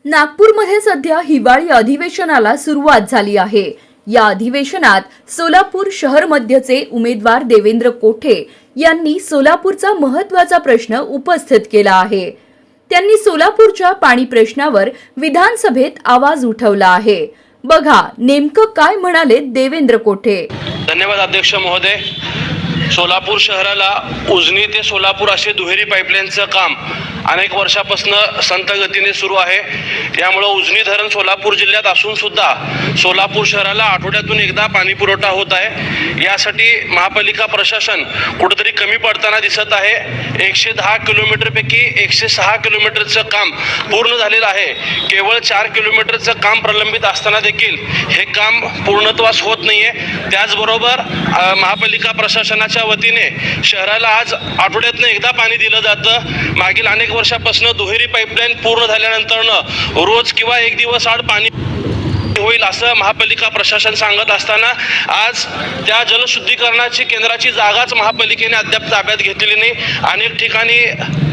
नागपूरमध्ये सध्या हिवाळी अधिवेशनाला सुरुवात झाली आहे। या अधिवेशनात सोलापूर शहर मध्यचे उमेदवार देवेंद्र कोठे यांनी सोलापूरचा महत्त्वाचा प्रश्न उपस्थित केला आहे। त्यांनी सोलापूरच्या पाणी प्रश्नावर विधानसभेत आवाज उठवला आहे। बघा नेमकं काय म्हणाले देवेंद्र कोठे। धन्यवाद अध्यक्ष महोदय। सोलापूर शहराला उजनी ते सोलापूर असे दुहेरी पाईपलाईनचं काम अनेक वर्षापासून संथ गतीने सुरू आहे। यामुळे उजनी धरण सोलापूर जिल्ह्यात असून सुद्धा सोलापूर शहराला आठवड्यातून एकदा पाणी पुरवठा होत आहे। यासाठी महापालिका प्रशासन कुठेतरी कमी पडताना दिसत आहे। 110 किलोमीटर पैकी 106 किलोमीटरचं काम पूर्ण झालेलं आहे। केवळ 4 किलोमीटरचं काम प्रलंबित असताना देखील हे काम पूर्णत्वास होत नाहीये। त्याचबरोबर महापालिका प्रशासनाच्या वतीने शहराला आज आठवड्यातून एकदा पाणी दिलं जातं। मागील अनेक वर्षापासून दुहेरी पाईपलाईन पूर्ण झाल्यानंतर रोज किंवा एक दिवस आड पाणी होईल असं महापालिका प्रशासन सांगत असताना आज त्या जलशुद्धीकरणाची केंद्राची जागाच महापालिकेने अद्याप ताब्यात घेतलेली नाही। अनेक ठिकाणी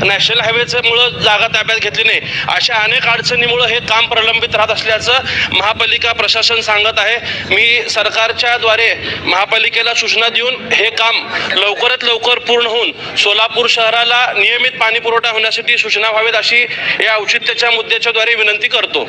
नॅशनल हायवेमुळे जागा ताब्यात घेतली नाही। अशा अनेक अडचणीमुळे हे काम प्रलंबित राहत असल्याचं महापालिका प्रशासन सांगत आहे। मी सरकारच्या द्वारे महापालिकेला सूचना देऊन हे काम लवकरात लवकर पूर्ण होऊन सोलापूर शहराला नियमित पाणी पुरवठा होण्यासाठी सूचना व्हावेत अशी या औचित्याच्या मुद्द्याच्या द्वारे विनंती करतो।